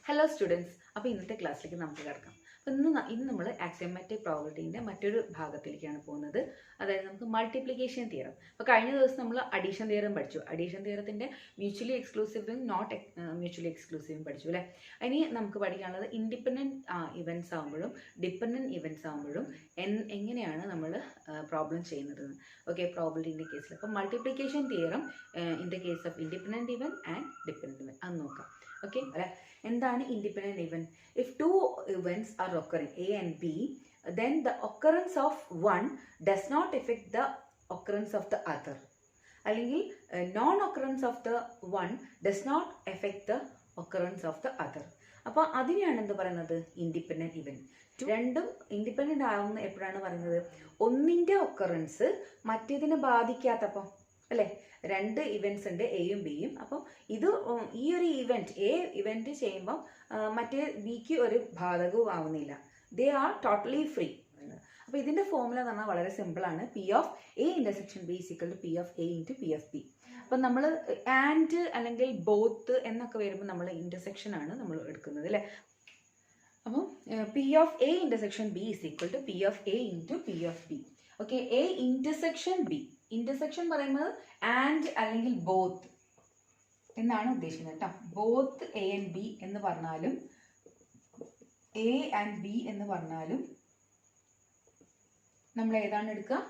Hello students, അപ്പോൾ ഇന്നത്തെ ക്ലാസ്സിലേക്ക് നമുക്ക് കിടക്കാം. അപ്പോൾ ഇന്ന് നമ്മൾ ആക്സിയോമാറ്റിക് പ്രോബബിലിറ്റീൻ്റെ മറ്റൊരു ഭാഗത്തിലേക്കാണ് പോകുന്നത്. അതായത് നമുക്ക് മൾട്ടിപ്ലിക്കേഷൻ തിയറം. അപ്പോൾ കഴിഞ്ഞ ദിവസം നമ്മൾ അഡീഷൻ തിയറം പഠിച്ചു. അഡീഷൻ തിയറത്തിൻ്റെ മ്യൂച്വലി എക്സ്ക്ലൂസീവും നോട്ട് മ്യൂച്വലി എക്സ്ക്ലൂസീവും പഠിച്ചു അല്ലേ. ഇനി നമുക്ക് പഠിക്കാനുള്ളത് ഇൻഡിപെൻഡൻറ്റ് ഇവൻറ്റ്സ് ആകുമ്പോഴും ഡിപ്പെൻഡൻറ്റ് ഇവൻറ്റ്സ് ആകുമ്പോഴും എങ്ങനെയാണ് നമ്മൾ പ്രോബ്ലം ചെയ്യുന്നത്. ഓക്കെ, പ്രോബബിലിറ്റീൻ്റെ കേസിൽ അപ്പോൾ multiplication theorem in the case of independent event and dependent event അത് നോക്കാം. ഓക്കെ, അല്ലെ. എന്താണ് independent event? If to events R occurring A and B, then the occurrence of one does not affect the occurrence of the other. അല്ലെങ്കിൽ non-occurrence of the one does not affect the occurrence of the other. അപ്പോൾ അതിനെയാണ് എന്ത് പറയുന്നത്? Independent event. രണ്ടും independent ആവുന്ന എപ്പോഴാണ് പറയുന്നത്? ഒന്നിൻ്റെ ഒക്കറൻസ് മറ്റേതിനെ ബാധിക്കാത്തപ്പോൾ അല്ലേ. രണ്ട് ഇവൻറ്റ്സ് ഉണ്ട്, എയും ബിയും. അപ്പം ഇത് ഈ ഒരു ഇവൻറ്റ് എ ഇവൻറ്റ് ചെയ്യുമ്പം മറ്റേ ബിക്ക് ഒരു ബാധകവും ആവുന്നില്ല. They are totally free. അപ്പോൾ ഇതിൻ്റെ ഫോർമുല എന്ന് പറഞ്ഞാൽ വളരെ സിമ്പിളാണ്. P of A intersection B is equal to P of A into P of B. അപ്പം നമ്മൾ ആൻഡ് അല്ലെങ്കിൽ ബോത്ത് എന്നൊക്കെ വരുമ്പോൾ നമ്മൾ ഇൻ്റർസെക്ഷൻ ആണ് നമ്മൾ എടുക്കുന്നത് അല്ലേ. അപ്പം P of A intersection B is equal to P of A into P of B. Okay, A intersection B. Intersection പറയുന്നത് ആൻഡ് അല്ലെങ്കിൽ ബോത്ത് എന്നാണ് ഉദ്ദേശിക്കുന്നത് കേട്ടോ. ബോത്ത് എ ആൻഡ് ബി എന്ന് പറഞ്ഞാലും എ ആൻഡ് ബി എന്ന് പറഞ്ഞാലും നമ്മൾ ഏതാണ് എടുക്കുക?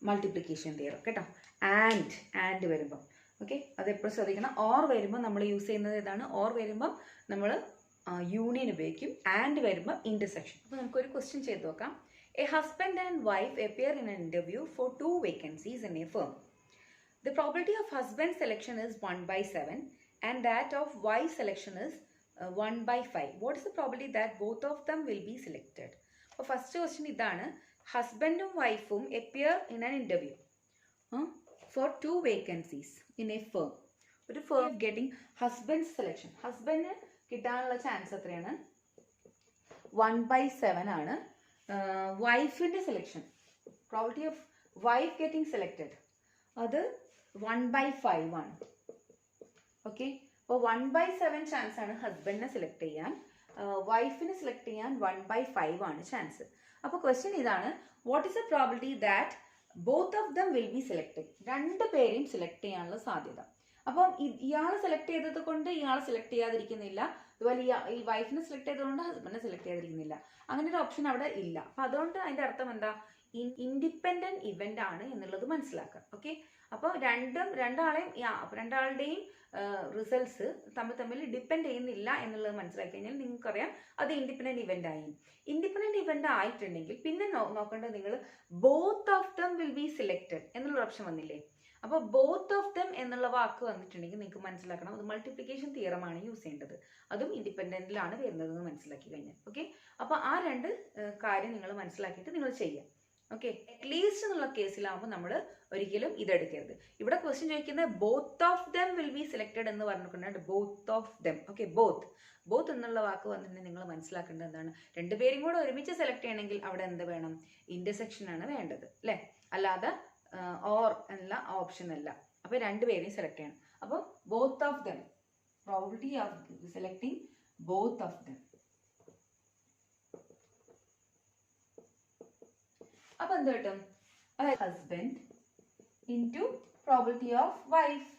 മൾട്ടിപ്ലിക്കേഷൻ തിയറം കേട്ടോ. ആൻഡ് വരുമ്പോൾ ഓക്കെ, അതെപ്പോഴും ശ്രദ്ധിക്കണം. ഓർ വരുമ്പോൾ നമ്മൾ യൂസ് ചെയ്യുന്നത് ഏതാണ്? ഓർ വരുമ്പോൾ നമ്മൾ യൂണിയൻ ഉപയോഗിക്കും. ആൻഡ് വരുമ്പോൾ ഇൻ്റർസെക്ഷൻ. അപ്പോൾ നമുക്കൊരു ക്വസ്റ്റ്യൻ ചെയ്ത് നോക്കാം. A husband and wife appear in an interview for 2 vacancies in a firm. The probability of husband selection is 1/7 and that of wife selection is 1/5. What is the probability that both of them will be selected? So first question idana, husbandum wifeum appear in an interview for 2 vacancies in a firm. But a firm getting husband selection. Husband കിട്ടാനുള്ള chance എത്രയാണ്? 1/7 ആണ്. വൈഫിൻ്റെ selection, probability of wife getting selected അത് 1/5 ആണ്. Okay, അപ്പോൾ 1/7 chance ആണ് ഹസ്ബൻഡിനെ select ചെയ്യാൻ. വൈഫിനെ സെലക്ട് ചെയ്യാൻ 1/5 ആണ് ചാൻസ്. അപ്പോൾ ക്വസ്റ്റ്യൻ ഇതാണ്, what is the probability that both of dum will be selected? രണ്ട് പേരെയും സെലക്ട് ചെയ്യാനുള്ള സാധ്യത. അപ്പം ഇയാളെ സെലക്ട് ചെയ്തത് കൊണ്ട് ഇയാളെ സെലക്ട് ചെയ്യാതിരിക്കുന്നില്ല, അതുപോലെ ഈ വൈഫിനെ സെലക്ട് ചെയ്തതുകൊണ്ട് ഹസ്ബൻഡിനെ സെലക്ട് ചെയ്യാതിരിക്കുന്നില്ല. അങ്ങനെ ഒരു ഓപ്ഷൻ അവിടെ ഇല്ല. അപ്പം അതുകൊണ്ട് അതിൻ്റെ അർത്ഥം എന്താ? ഇൻഡിപെൻഡൻറ്റ് ഇവൻ്റ് ആണ് എന്നുള്ളത് മനസ്സിലാക്കുക. ഓക്കെ, അപ്പോൾ രണ്ടാളുടെയും റിസൾട്ട്സ് തമ്മിൽ ഡിപ്പെൻഡ് ചെയ്യുന്നില്ല എന്നുള്ളത് മനസ്സിലാക്കി കഴിഞ്ഞാൽ നിങ്ങൾക്കറിയാം അത് ഇൻഡിപെൻഡൻറ്റ് ഇവൻ്റ് ആയി. ഇൻഡിപെൻഡൻറ്റ് ഇവൻ്റ് ആയിട്ടുണ്ടെങ്കിൽ പിന്നെ നോക്കേണ്ടത് നിങ്ങൾ both of dum will be selected എന്നുള്ള ഓപ്ഷൻ വന്നില്ലേ. അപ്പോൾ ബോത്ത് ഓഫ് ദം എന്നുള്ള വാക്ക് വന്നിട്ടുണ്ടെങ്കിൽ നിങ്ങൾക്ക് മനസ്സിലാക്കണം അത് മൾട്ടിപ്ലിക്കേഷൻ തിയറമാണ് യൂസ് ചെയ്യേണ്ടത്. അതും ഇൻഡിപെൻഡൻറ്റിലാണ് വരുന്നതെന്ന് മനസ്സിലാക്കി കഴിഞ്ഞാൽ. ഓക്കെ, അപ്പോൾ ആ രണ്ട് കാര്യം നിങ്ങൾ മനസ്സിലാക്കിയിട്ട് നിങ്ങൾ ചെയ്യാം. ഓക്കെ, അറ്റ്ലീസ്റ്റ് എന്നുള്ള കേസിലാകുമ്പോൾ നമ്മൾ ഒരിക്കലും ഇതെടുക്കരുത്. ഇവിടെ ക്വസ്റ്റ്യൻ ചോദിക്കുന്നത് both of dum will be selected എന്ന് പറഞ്ഞിട്ടുണ്ട്. Both of dum. Okay, both എന്നുള്ള വാക്ക് വന്നിട്ടുണ്ടെങ്കിൽ നിങ്ങൾ മനസ്സിലാക്കേണ്ടത് എന്താണ്? രണ്ടുപേരും കൂടെ ഒരുമിച്ച് സെലക്ട് ചെയ്യണമെങ്കിൽ അവിടെ എന്ത് വേണം? ഇൻ്റർസെക്ഷൻ ആണ് വേണ്ടത് അല്ലേ. അല്ലാതെ ഓർ എന്നുള്ള ഓപ്ഷൻ അല്ല. അപ്പോൾ രണ്ടുപേരെയും സെലക്ട് ചെയ്യണം. അപ്പോൾ both of dum, probability of selecting both of dum. അപ്പൊ എന്ത് കിട്ടും? അതായത് husband into probability of wife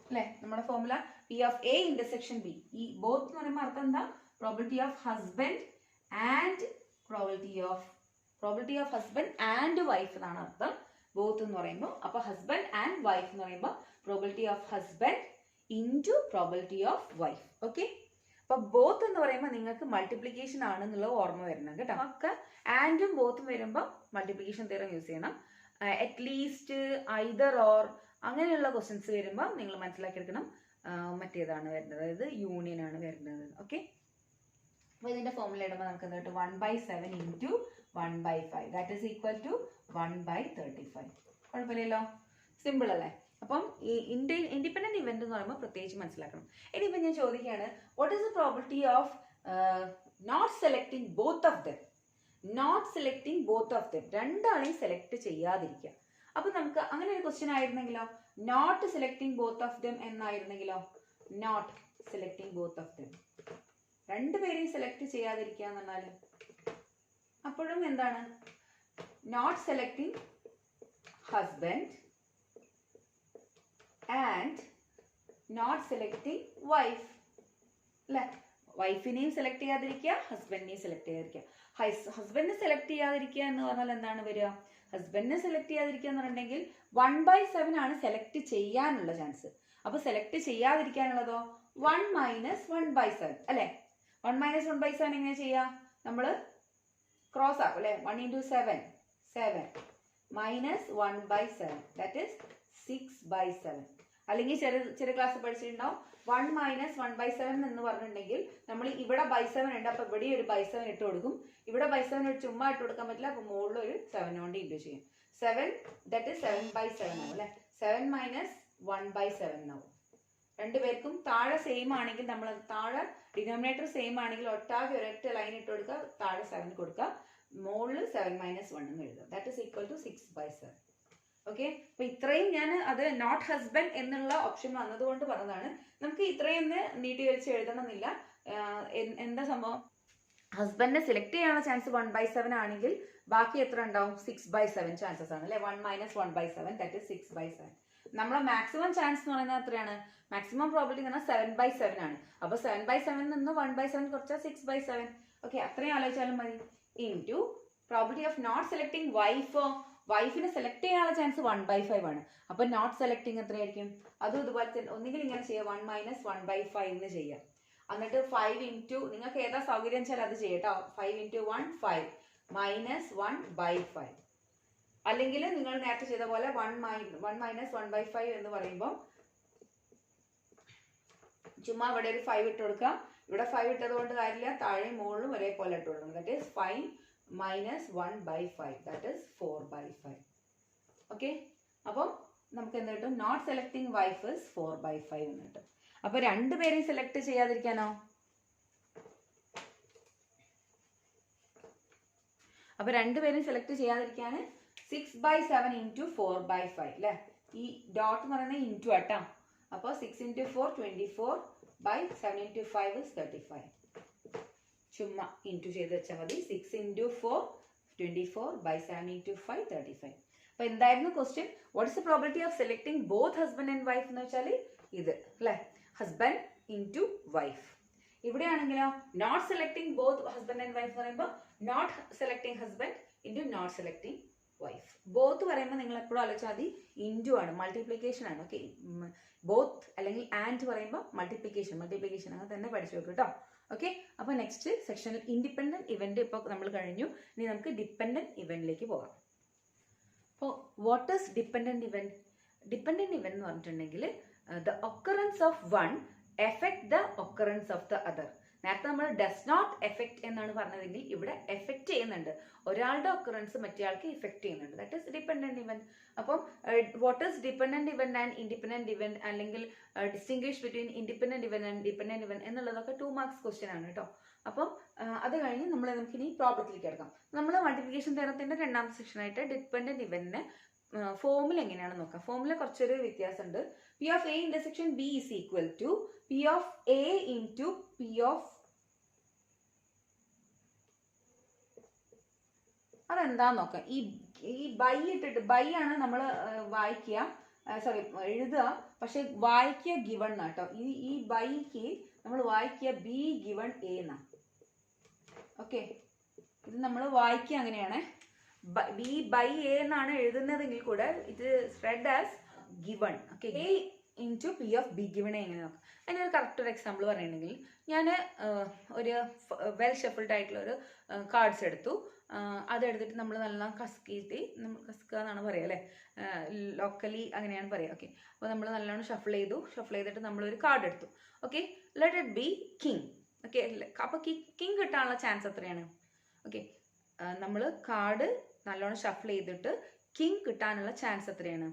അല്ലെ. നമ്മുടെ formula P of A intersection B. ഈ ബോത്ത് എന്ന് പറയുമ്പോൾ അർത്ഥം എന്താ? Probability of husband and probability of husband and wife എന്നാണ് അർത്ഥം ബോത്ത് എന്ന് പറയുമ്പോൾ. അപ്പോൾ ഹസ്ബൻഡ് ആൻഡ് വൈഫ് എന്ന് പറയുമ്പോൾ probability of husband into probability of wife. Okay, അപ്പൊ ബോത്ത് എന്ന് പറയുമ്പോൾ നിങ്ങൾക്ക് മൾട്ടിപ്ലിക്കേഷൻ ആണെന്നുള്ള ഓർമ്മ വരണം കേട്ടോ. ഒക്കെ ആൻഡും ബോത്തും വരുമ്പോൾ മൾട്ടിപ്ലിക്കേഷൻ തിയറം യൂസ് ചെയ്യണം. അറ്റ്ലീസ്റ്റ്, ഐദർ ഓർ അങ്ങനെയുള്ള ക്വസ്റ്റ്യൻസ് വരുമ്പോൾ നിങ്ങൾ മനസ്സിലാക്കിയെടുക്കണം മറ്റേതാണ് വരുന്നത്, അതായത് യൂണിയൻ ആണ് വരുന്നത്. ഓക്കെ, അപ്പോൾ ഇതിന്റെ ഫോർമുല ഇടുമ്പോൾ നമുക്ക് എന്താ കിട്ടും? 1/7 into 1/5 that is equal to 1/35. കുഴപ്പമില്ലല്ലോ, സിമ്പിൾ അല്ലേ. അപ്പം ഈ ഇൻഡിപെൻഡൻറ്റ് ഇവൻ്റ് എന്ന് പറയുമ്പോൾ പ്രത്യേകിച്ച് മനസ്സിലാക്കണം. ഇനിയിപ്പോൾ ഞാൻ ചോദിക്കുകയാണ്, what is the probability of not selecting both of them? രണ്ടാളെയും സെലക്ട് ചെയ്യാതിരിക്കുക. അപ്പം നമുക്ക് അങ്ങനെ ഒരു ക്വസ്റ്റ്യൻ ആയിരുന്നെങ്കിലോ, not selecting both of them എന്നായിരുന്നെങ്കിലോ, not selecting both of them രണ്ടുപേരെയും സെലക്ട് ചെയ്യാതിരിക്കുക എന്ന് പറഞ്ഞാൽ അപ്പോഴും എന്താണ്? Not selecting husband and not selecting wife അല്ലെ? വൈഫിനെയും സെലക്ട് ചെയ്യാതിരിക്കുക, ഹസ്ബൻഡിനെയും സെലക്ട് ചെയ്യാതിരിക്കുക. ഹസ്ബൻഡിനെ സെലക്ട് ചെയ്യാതിരിക്കുക എന്ന് പറഞ്ഞാൽ എന്താണ് വരിക? ഹസ്ബൻഡിനെ സെലക്ട് ചെയ്യാതിരിക്കുക എന്ന് പറഞ്ഞിട്ടുണ്ടെങ്കിൽ 1/7 ആണ് സെലക്ട് ചെയ്യാനുള്ള ചാൻസ്. അപ്പൊ സെലക്ട് ചെയ്യാതിരിക്കാനുള്ളതോ 1 - 1/7 അല്ലെ? 1 - 1/7 എങ്ങനെ ചെയ്യാ? നമ്മള് ക്രോസ് ആക്കും അല്ലെ? 1 × 7 7 -1/7 ദാറ്റ് ഈസ് 6/7. അല്ലെങ്കിൽ ചെറിയ ക്ലാസ് പഠിച്ചിട്ടുണ്ടാവും 1 - 1/7 എന്ന് പറഞ്ഞിട്ടുണ്ടെങ്കിൽ നമ്മൾ ഇവിടെ /7 ഉണ്ട്, അപ്പൊ ഇവിടെ ഒരു /7 ഇട്ട് കൊടുക്കും. ഇവിടെ /7 ചുമ്മാ ഇട്ട് കൊടുക്കാൻ പറ്റില്ല, അപ്പൊ മുകളിൽ ഒരു 7 കൊണ്ട് ഇൻറ്റു ചെയ്യും. 7 ദാറ്റ് ഈസ് 7/7 ആവും അല്ലെ? 7 - 1/7 ആവും. രണ്ടുപേർക്കും താഴെ സെയിം ആണെങ്കിൽ നമ്മൾ താഴെ ഡിനോമിനേറ്റർ സെയിം ആണെങ്കിൽ ഒട്ടാകെ ഒരൊറ്റ ലൈൻ ഇട്ട് കൊടുക്കുക, താഴെ 7 കൊടുക്കുക, മുകളിൽ 7 - 1 എന്ന് എഴുതുക. That is equal to 6/7. Okay, അപ്പൊ ഇത്രയും ഞാൻ അത് നോട്ട് ഹസ്ബൻഡ് എന്നുള്ള ഓപ്ഷൻ വന്നതുകൊണ്ട് പറഞ്ഞതാണ്. നമുക്ക് ഇത്രയും നീട്ടി വലിച്ച് എഴുതണമെന്നില്ല. എന്താ സംഭവം? ഹസ്ബൻഡിനെ സെലക്ട് ചെയ്യാനുള്ള ചാൻസ് 1/7 ആണെങ്കിൽ ബാക്കി എത്ര ഉണ്ടാവും? 6/7 ചാൻസസ് ആണ് അല്ലെ? 1 - 1/7 ദാറ്റ് ഈസ് 6/7. നമ്മളെ മാക്സിമം ചാൻസ് എന്ന് പറയുന്നത് എത്രയാണ്? മാക്സിമം പ്രോബിലിറ്റി എന്ന് പറഞ്ഞാൽ 7/7 ആണ്. അപ്പൊ 7/7 നിന്ന് 1/7 കുറച്ചാൽ 6/7. ഓക്കെ, അത്രയും ആലോചിച്ചാലും മതി. Into probability of not selecting വൈഫോ, വൈഫിനെ സെലക്ട് ചെയ്യാനുള്ള ചാൻസ് 1/5 ആണ്. അപ്പൊ നോട്ട് സെലക്ടിങ് എത്രയായിരിക്കും? അതും ഇതുപോലെ തന്നെ ഒന്നുകിൽ ഇങ്ങനെ ചെയ്യാം, 1 - 1/5 എന്ന് ചെയ്യാം. എന്നിട്ട് 5 ഇൻറ്റു നിങ്ങൾക്ക് ഏതാ സൗകര്യം വെച്ചാൽ അത് ചെയ്യട്ടോ. 5 × 1 5 -1/5. അല്ലെങ്കിൽ നിങ്ങൾ നേരത്തെ ചെയ്ത പോലെ 1 - 1/5 എന്ന് പറയുമ്പോൾ ചുമ്മാ ഇവിടെ ഒരു 5 ഇട്ട് കൊടുക്കുക. ഇവിടെ 5 ഇട്ടത് കൊണ്ട് കാര്യമില്ല, താഴെയും മുകളിലും ഒരേപോലെ ഇട്ട് കൊടുക്കണം. That is 5 - 1/5 that is 4/5. Okay, അപ്പം നമുക്ക് എന്ത് കിട്ടും? നോട്ട് സെലക്ടിങ് വൈഫ് ഇസ് 4/5 എന്ന് കിട്ടും. അപ്പൊ രണ്ടുപേരെയും സെലക്ട് ചെയ്യാതിരിക്കാനോ? അപ്പൊ രണ്ടുപേരും സെലക്ട് ചെയ്യാതിരിക്കാൻ 6/7 × 4/5 അല്ലെ? ഈ ഡോട്ട് എന്ന് പറയുന്നത് ഇൻറ്റു ആട്ടാ. അപ്പോൾ 6 × 4 24/7 × 5 is 35. ചുമ്മാ ഇൻറ്റു ചെയ്ത് വെച്ചാൽ മതി. 6 × 4 24/7 × 5 35. അപ്പൊ എന്തായിരുന്നു question? What is the probability of selecting both husband and wife എന്ന് വെച്ചാൽ ഇത് അല്ലെ? Husband into wife. ഇവിടെയാണെങ്കിലോ not selecting both husband and wife എന്ന് പറയുമ്പോൾ not selecting husband into not selecting wife. Both പറയുമ്പോൾ നിങ്ങൾ എപ്പോഴും ആലോചിച്ചാൽ മതി ഇൻറ്റു ആണ്, മൾട്ടിപ്ലിക്കേഷൻ ആണ്. ഓക്കെ, ബോത്ത് അല്ലെങ്കിൽ ആൻഡ് പറയുമ്പോൾ മൾട്ടിപ്ലിക്കേഷൻ അങ്ങനെ തന്നെ പഠിച്ചു വെക്കും കേട്ടോ. ഓക്കെ, അപ്പോൾ നെക്സ്റ്റ് സെക്ഷനിൽ ഇൻഡിപെൻഡന്റ് ഇവന്റ് ഇപ്പോൾ നമ്മൾ കഴിഞ്ഞു. ഇനി നമുക്ക് ഡിപ്പെൻഡന്റ് ഇവന്റിലേക്ക് പോകാം. അപ്പോൾ what is dependent event? Dependent event എന്ന് പറഞ്ഞിട്ടുണ്ടെങ്കിൽ the occurrence of one effect the occurrence of the other. നേരത്തെ നമ്മൾ ഡസ് നോട്ട് എഫക്ട് എന്നാണ് പറഞ്ഞതെങ്കിൽ ഇവിടെ എഫക്ട് ചെയ്യുന്നുണ്ട്. ഒരാളുടെ ഒക്കറൻസ് മറ്റേയാൾക്ക് ഇഫക്ട് ചെയ്യുന്നുണ്ട്. That is dependent event. അപ്പം what is dependent event and independent event, അല്ലെങ്കിൽ distinguish between independent event and dependent event എന്നുള്ളതൊക്കെ 2 മാർക്സ് ക്വസ്റ്റ്യൻ ആണ് കേട്ടോ. അപ്പം അത് കഴിഞ്ഞ് നമുക്കിനി പ്രോബ്ലത്തിലേക്ക് കിടക്കാം. നമ്മൾ മൾട്ടിപ്ലിക്കേഷൻ തിയറത്തിന്റെ രണ്ടാമത്തെ സെക്ഷനായിട്ട് ഡിപ്പെൻഡന്റ് ഇവന്റിനെ ഫോമുല എങ്ങനെയാണെന്ന് നോക്കാം. ഫോമുല കുറച്ചൊരു വ്യത്യാസമുണ്ട്. P of A intersection B is equal to P of A into P of, അതെന്താന്ന് നോക്കാം. ഈ ബൈ ഇട്ടിട്ട്, ബൈ ആണ് നമ്മൾ വായിക്കുക, സോറി എഴുതുക, പക്ഷെ വായിക്കുക ഗിവൺ കേട്ടോ. ഈ ബൈക്ക് നമ്മൾ വായിക്കുക ബി ഗിവൺ എ എന്നാണ്. ഓക്കെ, ഇത് നമ്മൾ വായിക്കുക അങ്ങനെയാണ്. ബി ബൈ എ എന്നാണ് എഴുതുന്നതെങ്കിൽ കൂടെ ഇത് red as given. Okay, A into P of be given A എങ്ങനെ നോക്കാം. അതിനൊരു കറക്റ്റ് ഒരു എക്സാമ്പിൾ പറയുകയാണെങ്കിൽ ഞാൻ ഒരു വെൽ ഷഫിൾഡ് ആയിട്ടുള്ള ഒരു കാർഡ്സ് എടുത്തു. അതെടുത്തിട്ട് നമ്മൾ നല്ല കസ്കിയിട്ട്, കസ്ക എന്നാണ് പറയുക അല്ലേ, ലോക്കലി അങ്ങനെയാണ് പറയുക. ഓക്കെ, അപ്പോൾ നമ്മൾ നല്ലോണം ഷഫിൾ ചെയ്തിട്ട് നമ്മളൊരു കാർഡ് എടുത്തു. Okay, let it be king. Okay, അപ്പോൾ കിങ് കിട്ടാനുള്ള ചാൻസ് എത്രയാണ്? ഓക്കെ, നമ്മൾ കാർഡ് നല്ലോണം ഷഫിൾ ചെയ്തിട്ട് കിങ് കിട്ടാനുള്ള ചാൻസ് എത്രയാണ്?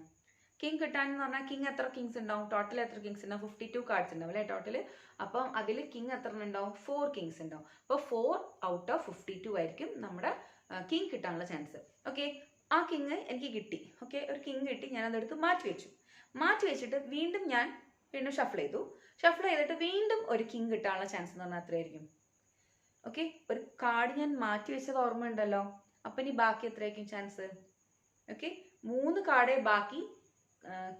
കിങ് കിട്ടാൻ എന്ന് പറഞ്ഞാൽ കിങ് എത്ര കിങ്സ് ഉണ്ടാവും? ടോട്ടൽ എത്ര കിങ്സ് ഉണ്ടാവും? 52 കാർഡ്സ് ഉണ്ടാവും അല്ലേ ടോട്ടൽ. അപ്പം അതിൽ കിങ് എത്ര ഉണ്ടാവും? 4 കിങ്സ് ഉണ്ടാവും. അപ്പോൾ 4 ഔട്ട് ഓഫ് 52 ആയിരിക്കും നമ്മുടെ കിങ് കിട്ടാനുള്ള ചാൻസ്. ഓക്കെ, ആ കിങ് എനിക്ക് കിട്ടി. ഓക്കെ, ഒരു കിങ് കിട്ടി, ഞാൻ അതെടുത്ത് മാറ്റി വെച്ചിട്ട് വീണ്ടും ഷഫിൾ ചെയ്തിട്ട് വീണ്ടും ഒരു കിങ് കിട്ടാനുള്ള ചാൻസ് എന്ന് പറഞ്ഞാൽ എത്രയായിരിക്കും? ഓക്കെ, ഒരു കാർഡ് ഞാൻ മാറ്റി വെച്ചത് ഓർമ്മ ഉണ്ടല്ലോ. അപ്പം ഇനി ബാക്കി എത്രയായിരിക്കും ചാൻസ്? ഓക്കെ, 3 കാർഡേ ബാക്കി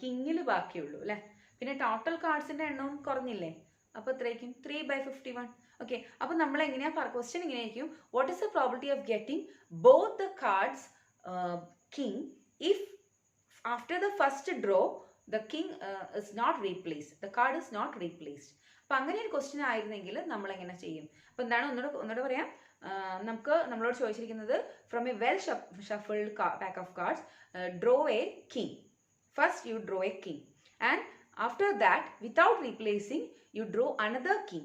കിങ്ങിൽ ബാക്കിയുള്ളൂ അല്ലേ. പിന്നെ ടോട്ടൽ കാർഡ്സിന്റെ എണ്ണവും കുറഞ്ഞില്ലേ, അപ്പോൾ എത്രയായിരിക്കും? 3/51. ഓക്കെ, അപ്പോൾ നമ്മൾ എങ്ങനെയാ ക്വസ്റ്റ്യൻ ഇങ്ങനെയായിരിക്കും, what is the probability of getting both the cards king if after the first draw the king is not replaced, the card is not replaced. അപ്പം അങ്ങനെ ഒരു ക്വസ്റ്റ്യൻ ആയിരുന്നെങ്കിൽ നമ്മൾ എങ്ങനെ ചെയ്യും? അപ്പം എന്താണ് ഒന്നുകൂടെ പറയാം. നമുക്ക് നമ്മളോട് ചോദിച്ചിരിക്കുന്നത് from a well shuffled pack of cards draw a king. First you draw a king and after that without replacing you draw another king.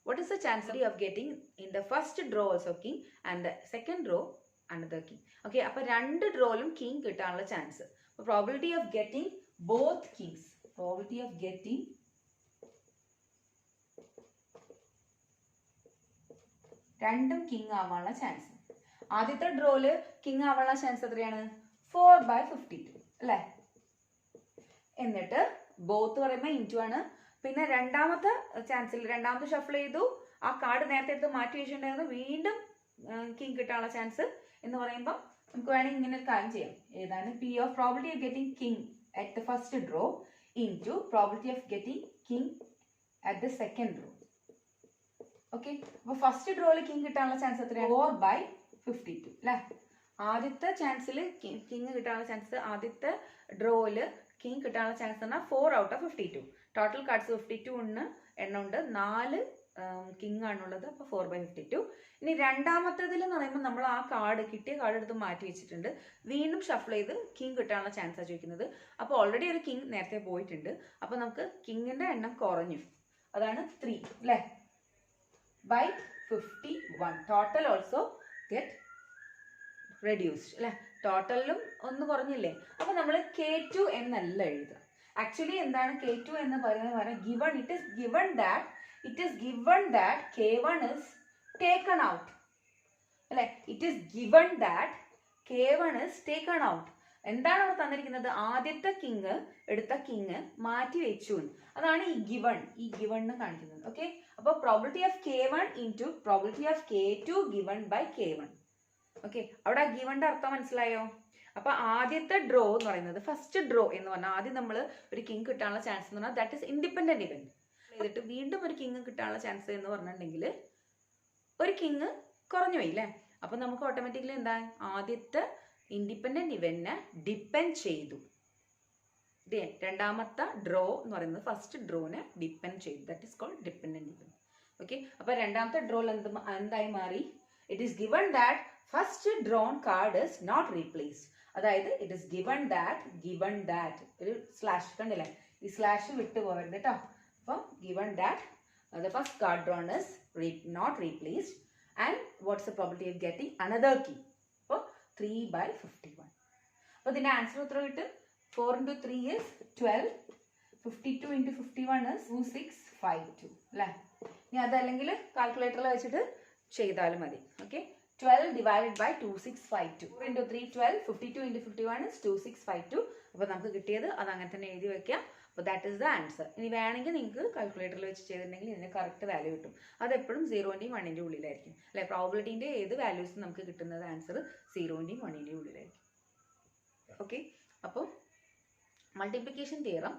What is the chance of getting in the first draw also king and the second draw another king? Okay, appo rendu drawlum king kittanalla chance. Probability of getting both kings, probability of getting രണ്ടും king ആവാനുള്ള chance. ആദ്യത്തെ ഡ്രോയില് king ആവാനുള്ള chance എത്രയാണ്? 4/52 അല്ലേ. എന്നിട്ട് both പറയുമ്പോൾ into ആണ്. പിന്നെ രണ്ടാമത്തെ ചാൻസിൽ രണ്ടാമത്തെ ഷഫിൾ ചെയ്തു, ആ കാർഡ് നേരത്തെ എടുത്ത് മാറ്റി വെച്ചിട്ടുണ്ടായിരുന്നു, വീണ്ടും കിങ് കിട്ടാനുള്ള ചാൻസ് എന്ന് പറയുമ്പോൾ നമുക്ക് വേണമെങ്കിൽ ഇങ്ങനെ ഒരു കാര്യം ചെയ്യാം. ഏതാണ്? P of probability of getting king at the first draw into probability of getting king at the second draw. Okay, അപ്പോൾ ഫസ്റ്റ് ഡ്രോയിൽ കിങ് കിട്ടാനുള്ള ചാൻസ് എത്രയാണ്? 4/52 അല്ലേ. ആദ്യത്തെ ചാൻസിൽ കിങ് കിട്ടാനുള്ള ചാൻസ്, ആദ്യത്തെ ഡ്രോയിൽ കിങ് കിട്ടാനുള്ള ചാൻസ് പറഞ്ഞാൽ 4/52. ടോട്ടൽ കാർഡ്സ് 52 എണ്ണമുണ്ട്, 4 കിങ് ആണുള്ളത്, അപ്പോൾ 4/52. ഇനി രണ്ടാമത്തേതിൽ എന്ന് പറയുമ്പോൾ നമ്മൾ ആ കാർഡ് കിട്ടിയ കാർഡ് എടുത്ത് മാറ്റി വെച്ചിട്ടുണ്ട്, വീണ്ടും ഷഫിൾ ചെയ്ത് കിങ് കിട്ടാനുള്ള ചാൻസാണ് ചോദിക്കുന്നത്. അപ്പോൾ ഓൾറെഡി ഒരു കിങ് നേരത്തെ പോയിട്ടുണ്ട്, അപ്പോൾ നമുക്ക് കിങ്ങിൻ്റെ എണ്ണം കുറഞ്ഞു, അതാണ് 3 അല്ലേ by51. Total also get reduced അല്ലേ. ടോട്ടലിലും ഒന്ന് കുറഞ്ഞില്ലേ. അപ്പൊ നമ്മൾ K2 എന്നല്ല എഴുതുക. ആക്ച്വലി എന്താണ് K2 എന്ന് പറയുന്നത്? Given it is given that K1 is taken out അല്ലെ. It is given that K1 is taken out. എന്താണ് അവിടെ തന്നിരിക്കുന്നത്? ആദ്യത്തെ കിങ് എടുത്ത കിങ് മാറ്റി വെച്ചു, അതാണ് ഈ ഗിവൺ കാണിക്കുന്നത്. ഓക്കെ, അപ്പൊ probability of K1 into probability of K2 given by K1. Okay, അവിടെ ഗിവന്റെ അർത്ഥം മനസ്സിലായോ? അപ്പൊ ആദ്യത്തെ ഡ്രോ എന്ന് പറയുന്നത്, ഫസ്റ്റ് ഡ്രോ എന്ന് പറഞ്ഞാൽ ആദ്യം നമ്മൾ ഒരു കിങ് കിട്ടാനുള്ള ചാൻസ് എന്ന് പറഞ്ഞാൽ ദാറ്റ് ഇസ് ഇൻഡിപെൻഡന്റ് ഇവന്റ്. ചെയ്തിട്ട് വീണ്ടും ഒരു കിങ് കിട്ടാനുള്ള ചാൻസ് എന്ന് പറഞ്ഞിട്ടുണ്ടെങ്കിൽ ഒരു കിങ് കുറഞ്ഞു പോയി അല്ലേ. അപ്പൊ നമുക്ക് ഓട്ടോമാറ്റിക്കലി എന്താ, ആദ്യത്തെ ഇൻഡിപെൻഡന്റ് ഇവന്റിനെ ഡിപ്പെൻഡ് ചെയ്തു. രണ്ടാമത്തെ ഡ്രോ എന്ന് പറയുന്നത് ഫസ്റ്റ് ഡ്രോനെ ഡിപ്പെൻഡ് ചെയ്തു, that is called dependent event. Okay, അപ്പൊ രണ്ടാമത്തെ ഡ്രോയിൽ എന്തായി മാറി? It is given that first drawn card is not replaced. അതായത് ഇറ്റ് ഇസ് ഗിവൺ ദാറ്റ് ഒരു സ്ലാഷ് കണ്ടില്ലേ, ഈ സ്ലാഷ് വിട്ടു പോകരുത് കേട്ടോ. അപ്പം given that the first card drawn is not replaced and what's the probability of getting another key? അപ്പോൾ 3/51. അപ്പോൾ ഇതിന്റെ ആൻസർ എത്ര കിട്ടും? 4 into 3 is 12. 52 into 51 is 2652 അല്ലേ. ഇനി അതല്ലെങ്കിൽ കാൽക്കുലേറ്ററിൽ വെച്ചിട്ട് ചെയ്താലും മതി. Okay, 12 divided by 2652. 4 into 3 12. 52 into 51 is 2652. അപ്പോൾ നമുക്ക് കിട്ടിയത് അത് അങ്ങനെ തന്നെ എഴുതി വെക്കാം. അപ്പോൾ ദാറ്റ് ഇസ് ദ ആൻസർ. ഇനി വേണമെങ്കിൽ നിങ്ങൾക്ക് കാൽക്കുലേറ്ററിൽ വെച്ച് ചെയ്തിട്ടുണ്ടെങ്കിൽ ഇതിന്റെ കറക്റ്റ് വാല്യൂ കിട്ടും. അതെപ്പോഴും 0-ന്റെയും 1-ന്റെയും ഉള്ളിലായിരിക്കും അല്ലെ. പ്രോബിലിറ്റിന്റെ ഏത് വാല്യൂസ് നമുക്ക് കിട്ടുന്നത് ആൻസർ 0-ന്റെയും 1-ന്റെയും ഉള്ളിലായിരിക്കും. ഓക്കെ, അപ്പോൾ മൾട്ടിപ്ലിക്കേഷൻ തിയറം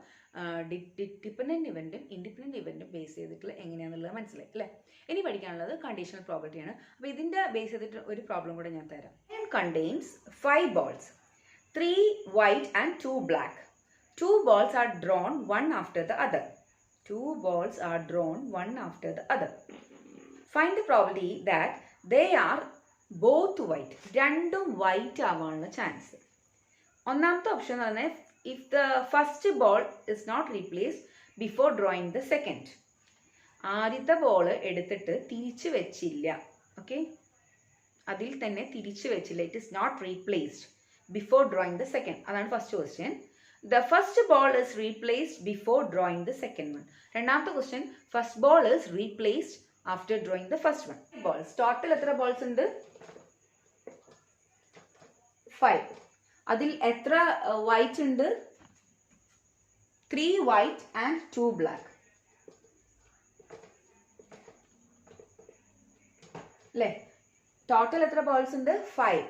ഡിപ്പെൻഡന്റ് ഇവന്റും ഇൻഡിപെൻഡന്റ് ഇവന്റും ബേസ് ചെയ്തിട്ടുള്ള എങ്ങനെയാണെന്നുള്ളത് മനസ്സിലായി അല്ലേ. ഇനി പഠിക്കാനുള്ളത് കണ്ടീഷണൽ പ്രോബിലിറ്റിയാണ്. അപ്പോൾ ഇതിന്റെ ബേസ് ചെയ്തിട്ട് ഒരു പ്രോബ്ലം കൂടെ ഞാൻ തരാം. Contains 5 balls, 3 white and 2 black. 2 balls are drawn one after the other. 2 balls are drawn one after the other. Find the probability that they are both white. രണ്ടും വൈറ്റ് ആവാനുള്ള chance. ഒന്നാമത്തെ option എന്ന് പറഞ്ഞാൽ if the first ball is not replaced before drawing the second. ആദ്യത്തെ ball എടുത്തിട്ട് തിരിച്ചു വെച്ചില്ല. Okay, അതിൽ തന്നെ തിരിച്ചു വെച്ചില്ല. It is not replaced before drawing the second. അതാണ് first question. The first ball is replaced before drawing the second one. രണ്ടാമത്തെ question, first ball is replaced after drawing the first one. Balls total എത്ര balls ഉണ്ട്? 5. അതിൽ എത്ര white ഉണ്ട്? 3 white and 2 black. അല്ലേ? Total എത്ര balls ഉണ്ട്? 5.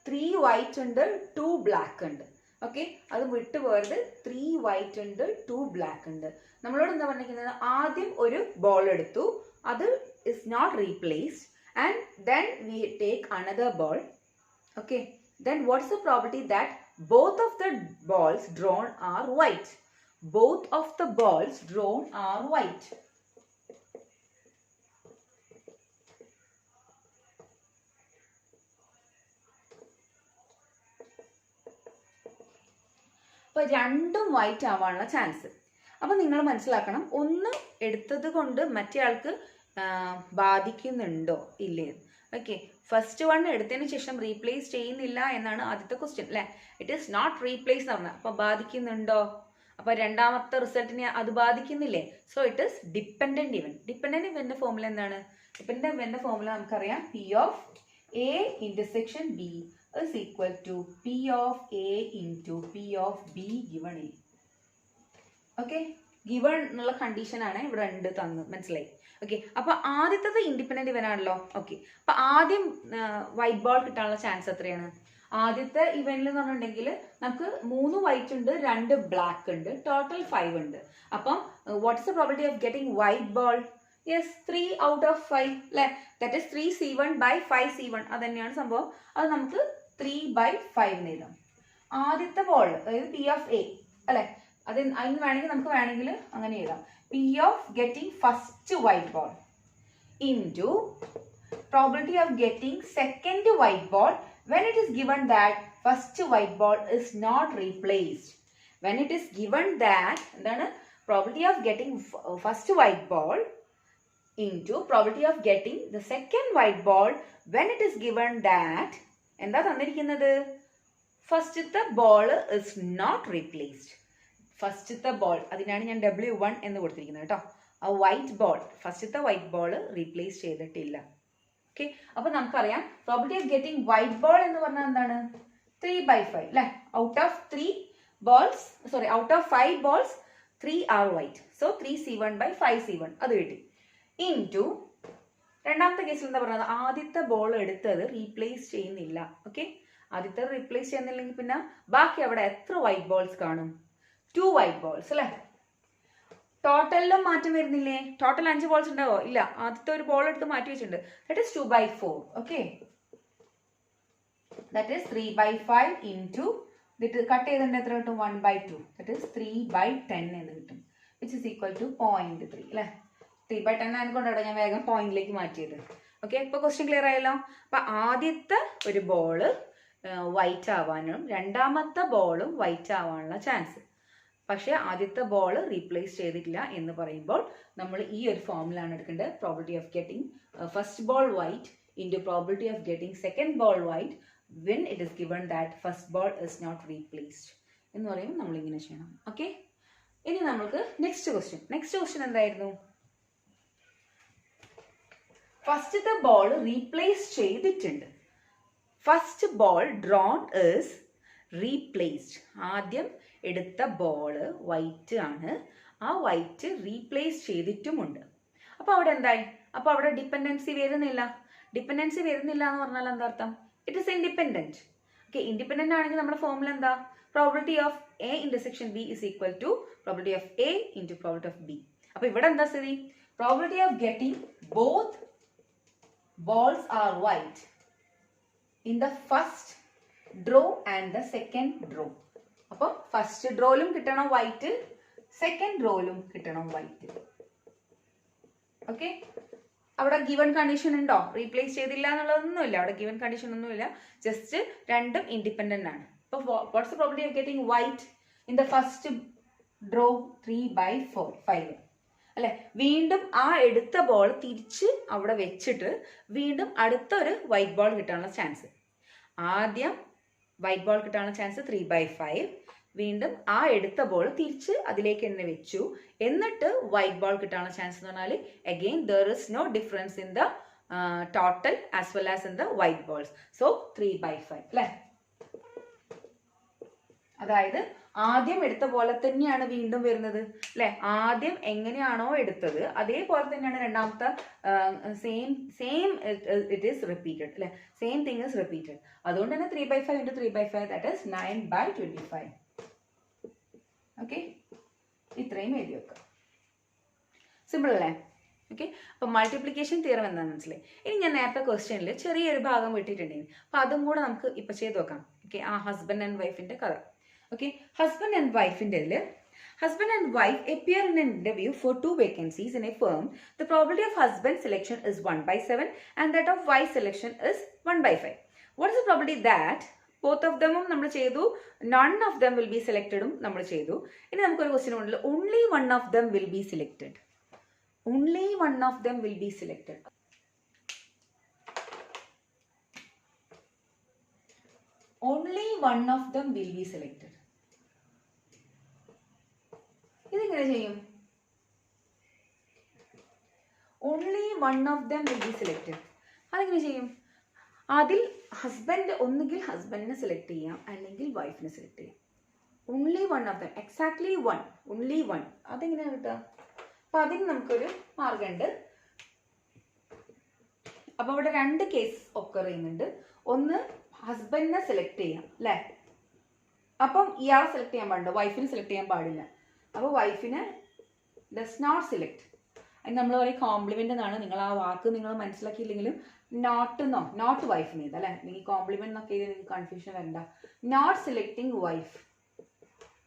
3 white ഉണ്ട്, 2 ബ്ലാക്ക് ഉണ്ട്. ഓക്കെ, അത് വിട്ടുപോയത് 3 വൈറ്റ് ഉണ്ട്, 2 ബ്ലാക്ക് ഉണ്ട്. നമ്മളോട് എന്താ പറഞ്ഞിരിക്കുന്നത്? ആദ്യം ഒരു ബോൾ എടുത്തു, അത് is not replaced, and then we take another ball. Okay, then what's the probability that both of the balls drawn are white? Both of the balls drawn are white. അപ്പോൾ രണ്ടും വൈറ്റ് ആവാനുള്ള chance. അപ്പോൾ നിങ്ങൾ മനസ്സിലാക്കണം, ഒന്ന് എടുത്തത് കൊണ്ട് മറ്റേ ആൾക്ക് ബാധിക്കുന്നുണ്ടോ ഇല്ലേ. ഓക്കെ, ഫസ്റ്റ് വൺ എടുത്തതിന് ശേഷം റീപ്ലേസ് ചെയ്യുന്നില്ല എന്നാണ് ആദ്യത്തെ ക്വസ്റ്റ്യൻ അല്ലേ. ഇറ്റ് ഈസ് നോട്ട് റീപ്ലേസ് എന്ന് പറഞ്ഞാൽ അപ്പോൾ ബാധിക്കുന്നുണ്ടോ? അപ്പോൾ രണ്ടാമത്തെ റിസൾട്ടിനെ അത് ബാധിക്കുന്നില്ലേ? സോ ഇറ്റ് ഈസ് ഡിപ്പെൻഡൻറ്റ് ഇവൻ. ഡിപ്പെൻഡൻറ്റ് ഇവൻ്റെ ഫോമുല എന്താണ്? ഡിപ്പെൻഡൻറ്റ് ഇവൻ്റെ ഫോമുല നമുക്കറിയാം, P of A intersection B is equal to P of A into P of B given A. Okay, given എന്നുള്ള കണ്ടീഷൻ ആണ് ഇവിടെ ഉണ്ട് തന്നു, മനസ്സിലായി? ഓക്കെ, അപ്പോൾ ആദ്യത്തത് ഇൻഡിപെൻഡൻറ്റ് ഇവനാണല്ലോ. ഓക്കെ, അപ്പോൾ ആദ്യം വൈറ്റ് ബോൾ കിട്ടാനുള്ള ചാൻസ് എത്രയാണ്? ആദ്യത്തെ ഇവനിൽ എന്ന് പറഞ്ഞിട്ടുണ്ടെങ്കിൽ നമുക്ക് 3 വൈറ്റ് ഉണ്ട്, 2 ബ്ലാക്ക് ഉണ്ട്, ടോട്ടൽ 5 ഉണ്ട്. അപ്പം watts the probability of getting white ball? Yes, 3 out of 5 അല്ലേ. That is 3C1 by 5C1. അത് തന്നെയാണ് സംഭവം. അത് നമുക്ക് 3/5 എഴുതാം. ആദ്യത്തെ ബോൾ അതായത് പി ഓഫ് എ അല്ലെ, അതിന് വേണമെങ്കിൽ നമുക്ക് വേണമെങ്കിൽ അങ്ങനെ എഴുതാം, P of getting first white ball into probability of getting second white ball when it is given that first white ball is not replaced. When it is given that എന്താണ് probability of getting first white ball into probability of getting the second white ball when it is given that എന്താ തന്നിരിക്കുന്നത്? ഫസ്റ്റത്തെ ball is not replaced. ഫസ്റ്റത്തെ ball, അതിനാണ് ഞാൻ W1 എന്ന് കൊടുത്തിരിക്കുന്നത് കേട്ടോ. ആ വൈറ്റ് ബോൾ, ഫസ്റ്റത്തെ വൈറ്റ് ബോൾ റീപ്ലേസ് ചെയ്തിട്ടില്ല. ഓക്കെ, അപ്പൊ നമുക്കറിയാം probability of getting white ball എന്ന് പറഞ്ഞാൽ എന്താണ്? 3/5 അല്ലെ. Out of 5 balls 3 are white. So 3C1 by 5C1 അത് കിട്ടി. ഇൻറ്റു രണ്ടാമത്തെ കേസിൽ എന്താ പറയുന്നത്? ആദ്യത്തെ ബോൾ എടുത്തത് റീപ്ലേസ് ചെയ്യുന്നില്ല. ഓക്കെ, ആദ്യത്തെ റീപ്ലേസ് ചെയ്യുന്നില്ലെങ്കിൽ പിന്നെ ബാക്കി അവിടെ എത്ര വൈറ്റ് ബോൾസ് കാണും? 2 വൈറ്റ് ബോൾസ് അല്ലേ. ടോട്ടലിലും മാറ്റം വരുന്നില്ലേ? ടോട്ടൽ 5 ബോൾസ് ഉണ്ടാവോ? ഇല്ല, ആദ്യത്തെ ഒരു ബോൾ എടുത്ത് മാറ്റി വെച്ചിട്ടുണ്ട്. That is 2/4. Okay, that is 3/5 into cut ചെയ്തിട്ട് എത്ര കിട്ടും? 1/2. ദാറ്റ് ഇസ് 3/10 എന്ന് കിട്ടും, വിച്ച് ഇസ് ഈക്വൽ ടു 0.3 അല്ലേ. 3/10 ആയതുകൊണ്ടാണ് ഞാൻ വേഗം പോയിന്റിലേക്ക് മാറ്റിയത്. ഓക്കെ, ഇപ്പോൾ ക്വസ്റ്റ്യൻ ക്ലിയർ ആയല്ലോ. അപ്പം ആദ്യത്തെ ഒരു ബോള് വൈറ്റ് ആവാനും രണ്ടാമത്തെ ബോളും വൈറ്റ് ആവാനുള്ള ചാൻസ്. പക്ഷേ ആദ്യത്തെ ബോൾ റീപ്ലേസ് ചെയ്തിട്ടില്ല എന്ന് പറയുമ്പോൾ നമ്മൾ ഈ ഒരു ഫോമിലാണ് എടുക്കേണ്ടത്. Probability of getting first ball white into probability of getting second ball white when it is given that first ball is not replaced എന്ന് പറയുമ്പോൾ നമ്മൾ ഇങ്ങനെ ചെയ്യണം. ഓക്കെ, ഇനി നമുക്ക് നെക്സ്റ്റ് ക്വസ്റ്റ്യൻ എന്തായിരുന്നു? ഫസ്റ്റത്തെ ബോൾ റീപ്ലേസ് ചെയ്തിട്ടുണ്ട്. First ball drone is replaced. ആദ്യം എടുത്ത ബോള് വൈറ്റ് ആണ്, ആ വൈറ്റ് റീപ്ലേസ് ചെയ്തിട്ടുമുണ്ട്. അപ്പോൾ അവിടെ എന്തായി? അപ്പോൾ അവിടെ ഡിപ്പെൻഡൻസി വരുന്നില്ല. ഡിപ്പെൻഡൻസി വരുന്നില്ല എന്ന് പറഞ്ഞാൽ എന്താ അർത്ഥം? It is independent. Okay, independent ആണെങ്കിൽ നമ്മുടെ ഫോമുല എന്താ? Probability of A intersection B is equal to probability of A into probability of B. അപ്പോൾ ഇവിടെ എന്താ സ്ഥിതി? Probability of getting both balls are white in the first draw and the second draw. അപ്പോൾ first ഡ്രോയിലും കിട്ടണം white, second ഡ്രോയിലും കിട്ടണം white. Okay, അവിടെ given condition ഉണ്ടോ? Replace ചെയ്തില്ല എന്നുള്ളതൊന്നുമില്ല, അവിടെ ഗിവൺ കണ്ടീഷൻ ഒന്നുമില്ല. ജസ്റ്റ് രണ്ടും ഇൻഡിപെൻഡൻ്റ് ആണ്. അപ്പോൾ watts the probability of getting white in the first draw? 3/4 5 അല്ലെ. വീണ്ടും ആ എടുത്ത ബോൾ തിരിച്ച് അവിടെ വെച്ചിട്ട് വീണ്ടും അടുത്തൊരു വൈറ്റ് ബോൾ കിട്ടാനുള്ള ചാൻസ്. ആദ്യം വൈറ്റ് ബോൾ കിട്ടാനുള്ള ചാൻസ് 3/5. വീണ്ടും ആ എടുത്ത ബോൾ തിരിച്ച് അതിലേക്ക് തന്നെ വെച്ചു, എന്നിട്ട് വൈറ്റ് ബോൾ കിട്ടാനുള്ള ചാൻസ് എന്ന് പറഞ്ഞാൽ again there is no difference in the total as well as in the white balls. So 3/5 അല്ലെ. അതായത് ആദ്യം എടുത്ത പോലെ തന്നെയാണ് വീണ്ടും വരുന്നത് അല്ലെ. ആദ്യം എങ്ങനെയാണോ എടുത്തത് അതേപോലെ തന്നെയാണ് രണ്ടാമത്തെ സെയിം ഇറ്റ് ഈസ് റിപ്പീറ്റഡ് അല്ലെ. Same thing is repeated. അതുകൊണ്ട് തന്നെ 3/5 into 3/5 that is 9/25. ഓക്കെ, ഇത്രയും എഴുതി വെക്കുക. സിമ്പിൾ അല്ലേ? ഓക്കെ, അപ്പൊ മൾട്ടിപ്ലിക്കേഷൻ തിയറം എന്താണെന്ന് മനസ്സിലായി. ഇനി ഞാൻ നേരത്തെ ക്വസ്റ്റ്യനിൽ ചെറിയൊരു ഭാഗം വിട്ടിട്ടുണ്ടെങ്കിൽ അപ്പൊ അതും കൂടെ നമുക്ക് ഇപ്പൊ ചെയ്ത് നോക്കാം. ഓക്കെ, ആ ഹസ്ബൻഡ് ആൻഡ് വൈഫിന്റെ കഥ. ഓക്കെ, ഹസ്ബൻഡ് ആൻഡ് വൈഫിന്റെ husband and wife appear in an interview for 2 vacancies in a firm. The probability of husband selection is 1/7 and that of wife selection is 1/5. What is the probability that both of them നമ്മൾ ചെയ്തു, none of them will be selected നമ്മൾ ചെയ്തു. ഇനി നമുക്കൊരു question ഉണ്ടല്ലോ, only one of them will be selected. Only one of them will be selected. Only one of them will be selected. ഇതെങ്ങനെ ചെയ്യും? Only one of them will be selected. അതെങ്ങനെ ചെയ്യും? അതിൽ ഹസ്ബൻഡ് ഒന്നുകിൽ ഹസ്ബൻഡിനെ സെലക്ട് ചെയ്യാം അല്ലെങ്കിൽ വൈഫിനെ സെലക്ട് ചെയ്യാം. only one of them, exactly one, only one. അതെങ്ങനെയാണ് കിട്ടുക? അപ്പൊ അതിന് നമുക്കൊരു മാർഗമുണ്ട്. അപ്പൊ ഇവിടെ 2 കേസ് ഒക്കർ ചെയ്യുന്നുണ്ട്. ഒന്ന് ഹസ്ബൻഡിനെ സെലക്ട് ചെയ്യാം അല്ലെ. അപ്പം ഇയാളെ സെലക്ട് ചെയ്യാൻ പാടില്ല, വൈഫിനെ സെലക്ട് ചെയ്യാൻ പാടില്ല. അപ്പോൾ വൈഫിനെ ഡസ് നോട്ട് സെലക്ട്. അതിന് നമ്മൾ പറയും കോംപ്ലിമെന്റ് എന്നാണ്. നിങ്ങൾ ആ വാക്ക് നിങ്ങൾ മനസ്സിലാക്കിയില്ലെങ്കിലും നോട്ട് വൈഫിന് ചെയ്ത് അല്ലെ. നിങ്ങൾ കോംപ്ലിമെന്റ് എന്നൊക്കെ ചെയ്ത് നിങ്ങൾക്ക് കൺഫ്യൂഷൻ വരണ്ട. Not selecting wife.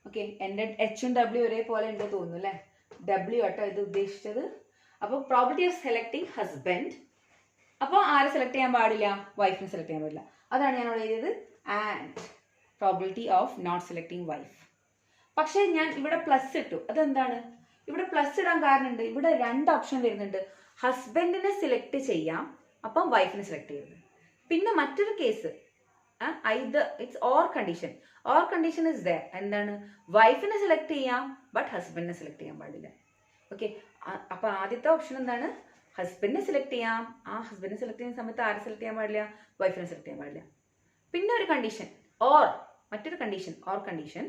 ഓക്കെ, എൻ്റെ എച്ചും ഡബ്ല്യു ഒരേപോലെ ഉണ്ട് തോന്നുന്നു അല്ലെ. ഡബ്ല്യു ആട്ടോ ഇത് ഉദ്ദേശിച്ചത്. അപ്പോൾ പ്രോബിലിറ്റി ഓഫ് സെലക്ടിങ് ഹസ്ബൻഡ്. അപ്പോൾ ആരെ സെലക്ട് ചെയ്യാൻ പാടില്ല? വൈഫിനെ സെലക്ട് ചെയ്യാൻ പാടില്ല. അതാണ് ഞാൻ അവിടെ എഴുതിയത്. And probability of not selecting wife. പക്ഷെ ഞാൻ ഇവിടെ പ്ലസ് ഇട്ടു. അതെന്താണ്? ഇവിടെ പ്ലസ് ഇടാൻ കാരണമുണ്ട്. ഇവിടെ 2 ഓപ്ഷൻ വരുന്നുണ്ട്. ഹസ്ബൻഡിനെ സെലക്ട് ചെയ്യാം, അപ്പം വൈഫിനെ സെലക്ട് ചെയ്യരുത്. പിന്നെ മറ്റൊരു case it's or condition. Or condition is there. എന്താണ്? വൈഫിനെ സെലക്ട് ചെയ്യാം ബട്ട് ഹസ്ബൻഡിനെ സെലക്ട് ചെയ്യാൻ പാടില്ല. ഓക്കെ, അപ്പൊ ആദ്യത്തെ ഓപ്ഷൻ എന്താണ്? ഹസ്ബൻഡിനെ സെലക്ട് ചെയ്യാം. ആ ഹസ്ബൻഡിനെ സെലക്ട് ചെയ്യുന്ന സമയത്ത് ആരെ സെലക്ട് ചെയ്യാൻ പാടില്ല? വൈഫിനെ സെലക്ട് ചെയ്യാൻ പാടില്ല. പിന്നെ ഒരു കണ്ടീഷൻ മറ്റൊരു കണ്ടീഷൻ ഓർ കണ്ടീഷൻ,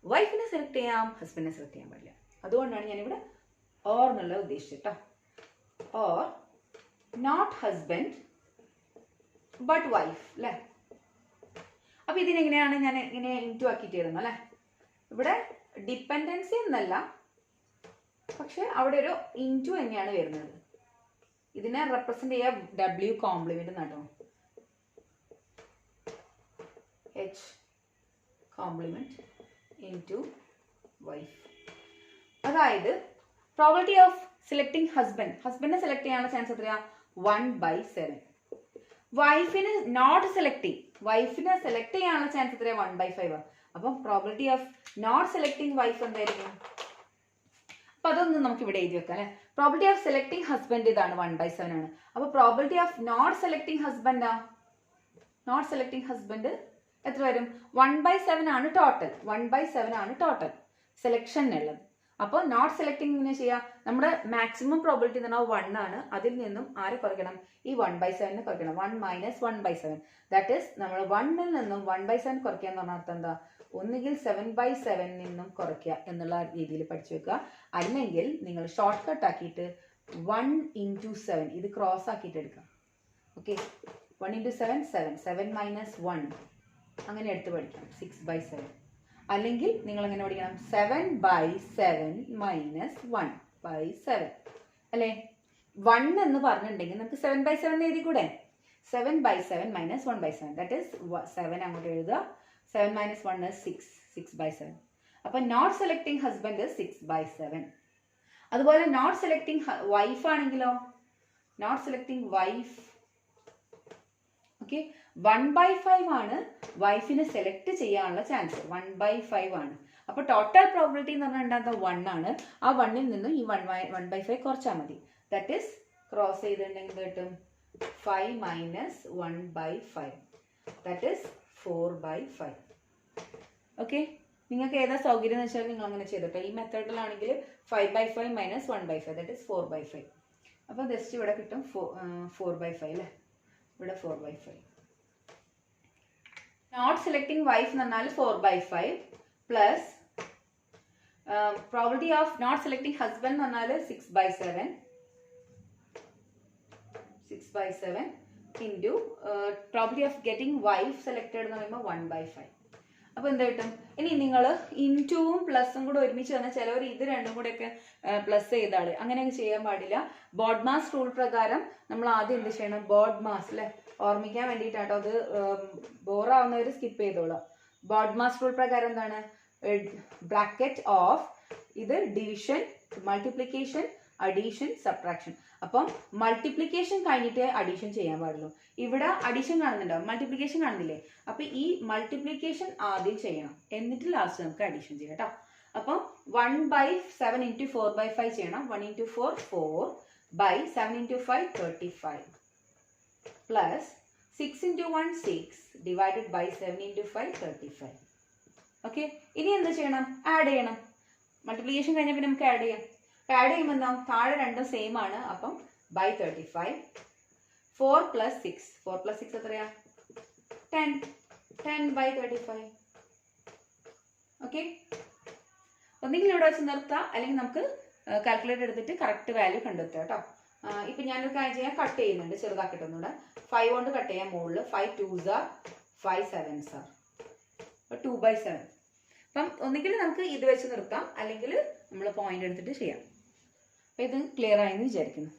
വൈഫിനെ സെലക്ട് ചെയ്യാം, ഹസ്ബൻഡിനെ സെലക്ട് ചെയ്യാൻ പാടില്ല. അതുകൊണ്ടാണ് ഞാനിവിടെ ഓർ എന്നുള്ളത് ഉദ്ദേശിച്ചിട്ടോ. Or not husband but wife അല്ലെ. അപ്പൊ ഇതിനെങ്ങനെയാണ് ഞാൻ ഇങ്ങനെ ഇൻറ്റു ആക്കിയിട്ട് എഴുതുന്നത് അല്ലെ. ഇവിടെ ഡിപ്പെൻഡൻസി എന്നല്ല, പക്ഷെ അവിടെ ഒരു ഇൻറ്റു തന്നെയാണ് വരുന്നത്. ഇതിനെ റെപ്രസെന്റ് ചെയ്യാൻ ഡബ്ല്യു കോംപ്ലിമെന്റ് എന്നാട്ടോ. H complement into wife. അതായത് പ്രോബിലിറ്റി ഓഫ് സെലക്ടിങ് ഹസ്ബൻഡിനെ സെലക്ട് ചെയ്യാനുള്ള ചാൻസ് എത്രയാ? 1/7. വൈഫിനെ നോട്ട് സെലക്ടിങ്, വൈഫിനെ സെലക്ട് ചെയ്യാനുള്ള ചാൻസ് എത്രയാ? 1/5. അപ്പം probability of not selecting wife എന്തായിരിക്കും? അപ്പൊ അതൊന്നും നമുക്ക് ഇവിടെ എഴുതി വെക്കാം അല്ലെ. പ്രോബിലിറ്റി ഓഫ് സെലക്ടിങ് ഹസ്ബൻഡ് ഇതാണ് 1/7 ആണ്. അപ്പൊ probability of not selecting husband എത്ര വരും? 1/7 ആണ് ടോട്ടൽ. 1/7 ആണ് ടോട്ടൽ സെലക്ഷനുള്ളത്. അപ്പോൾ നോട്ട് സെലക്ടിങ് ഇങ്ങനെ ചെയ്യാം. നമ്മുടെ മാക്സിമം പ്രോബിലിറ്റി എന്ന് പറഞ്ഞാൽ 1 ആണ്. അതിൽ നിന്നും ആരെ കുറയ്ക്കണം? ഈ 1/7 കുറയ്ക്കണം. 1 - 1/7 ദാറ്റ് ഈസ് നമ്മൾ 1ൽ നിന്നും 1/7 കുറയ്ക്കുക എന്ന് പറഞ്ഞാൽ അർത്ഥം എന്താ? ഒന്നുകിൽ 7/7 നിന്നും കുറയ്ക്കുക എന്നുള്ള രീതിയിൽ പഠിച്ചു വെക്കുക. അല്ലെങ്കിൽ നിങ്ങൾ ഷോർട്ട് കട്ട് ആക്കിയിട്ട് 1 × 7 ഇത് ക്രോസ് ആക്കിയിട്ട് എടുക്കാം. ഓക്കെ, 1 × 7 7, 7 - 1 അങ്ങനെ എടുത്ത് പഠിക്കാം. 6/7. അല്ലെങ്കിൽ നിങ്ങൾ എങ്ങനെ പഠിക്കണം? 7/7 - 1/7 അല്ലേ. 1 എന്ന് പറഞ്ഞിട്ടുണ്ടെങ്കിൽ നമുക്ക് 7/7 എഴുതി കൂടെ? 7/7 - 1/7 ദാറ്റ് ഈസ് 7 അങ്ങോട്ട് എഴുതുക. 7 - 1 is 6, 6/7. അപ്പൊ നോട്ട് സെലക്ടിങ് ഹസ്ബൻഡ് 6/7. അതുപോലെ നോട്ട് സെലക്ടിങ് വൈഫ് ആണെങ്കിലോ? നോട്ട് സെലക്ടിങ് വൈഫ് ഓക്കെ 1/5 ആണ് വൈഫിനെ സെലക്ട് ചെയ്യാനുള്ള ചാൻസ്. 1/5 ആണ്. അപ്പൊ ടോട്ടൽ പ്രോബിലിറ്റി എന്ന് പറഞ്ഞാൽ എന്താ? 1 ആണ്. ആ 1ൽ നിന്നും ഈ 1/5 കുറച്ചാൽ മതി. ദാറ്റ് ഈസ് ക്രോസ് ചെയ്തിട്ടുണ്ടെങ്കിൽ കിട്ടും 5 - 1/5 ദാറ്റ് ഈസ് 4/5. ഓക്കെ, നിങ്ങൾക്ക് ഏതാ സൗകര്യം എന്ന് വെച്ചാൽ നിങ്ങൾ അങ്ങനെ ചെയ്തോട്ടെ. ഈ മെത്തേഡിലാണെങ്കിൽ 5/5 - 1/5 ദാറ്റ് ഈസ് 4/5. അപ്പോൾ ജസ്റ്റ് ഇവിടെ കിട്ടും 4/5 അല്ലേ. ഇവിടെ 4/5. നോട്ട് സെലക്ടിങ് വൈഫ് എന്ന് പറഞ്ഞാൽ 4/5. Plus probability of not selecting husband എന്ന് പറഞ്ഞാൽ 6/7 into probability of getting wife selected എന്ന് പറയുമ്പോൾ 1/5. അപ്പോൾ എന്താ കിട്ടും? ഇനി നിങ്ങൾ ഇൻറ്റുവും പ്ലസും കൂടെ ഒരുമിച്ച് തന്നെ ചിലവർ ഇത് രണ്ടും കൂടെ ഒക്കെ പ്ലസ് ചെയ്താള്, അങ്ങനെയൊക്കെ ചെയ്യാൻ പാടില്ല. ബോഡ്മാസ് റൂൾ പ്രകാരം നമ്മൾ ആദ്യം എന്ത് ചെയ്യണം? ബോഡ്മാസ് അല്ലെ, ഓർമ്മിക്കാൻ വേണ്ടിയിട്ടാട്ടോ, അത് ബോറാവുന്നവർ സ്കിപ്പ് ചെയ്തോളാം. ബോഡ്മാസ് റൂൾ പ്രകാരം എന്താണ്? ബ്രാക്കറ്റ് ഓഫ് ഇത് ഡിവിഷൻ, മൾട്ടിപ്ലിക്കേഷൻ, അഡീഷൻ, സബ്ട്രാക്ഷൻ. അപ്പം മൾട്ടിപ്ലിക്കേഷൻ കഴിഞ്ഞിട്ട് അഡീഷൻ ചെയ്യാൻ പാടുള്ളൂ. ഇവിടെ അഡീഷൻ കാണുന്നുണ്ടാവും, മൾട്ടിപ്ലിക്കേഷൻ കാണുന്നില്ലേ? അപ്പൊ ഈ മൾട്ടിപ്ലിക്കേഷൻ ആദ്യം ചെയ്യണം, എന്നിട്ട് ലാസ്റ്റ് നമുക്ക് അഡീഷൻ ചെയ്യാം കേട്ടോ. അപ്പം 1/7 ഇൻറ്റു 4/5 ചെയ്യണം. 1 into 4 4 by 7 into 5 35 plus 6 into 1 6 divided by 7 into 5 35. Okay, ഇനി എന്ത് ചെയ്യണം? ആഡ് ചെയ്യണം. മൾട്ടിപ്ലിക്കേഷൻ കഴിഞ്ഞാൽ പിന്നെ നമുക്ക് ആഡ് ചെയ്യാം. ആഡ് ചെയ്യുമ്പോൾ എന്താ? താഴെ രണ്ടും സെയിം ആണ്. അപ്പം ബൈ 35 4 പ്ലസ് 6 4 പ്ലസ് 6 എത്രയാ? 10 10 ബൈ 35. ഓക്കെ, ഒന്നെങ്കിൽ ഇവിടെ വെച്ച് നിർത്താം, അല്ലെങ്കിൽ നമുക്ക് കാൽക്കുലേറ്റർ എടുത്തിട്ട് കറക്റ്റ് വാല്യൂ കണ്ടെത്തുക കേട്ടോ. ഇപ്പം ഞാനൊരു കാര്യം ചെയ്യാൻ കട്ട് ചെയ്യുന്നുണ്ട്, ചെറുതാക്കിയിട്ട് ഒന്നുകൂടെ 5 കൊണ്ട് കട്ട് ചെയ്യാൻ മുകളിൽ 5 2s are 5 7s are 2/7. അപ്പം ഒന്നുകിൽ നമുക്ക് ഇത് വെച്ച് നിർത്താം, അല്ലെങ്കിൽ നമ്മൾ പോയിന്റ് എടുത്തിട്ട് ചെയ്യാം. അപ്പം ഇത് ക്ലിയർ ആയെന്ന് വിചാരിക്കുന്നു.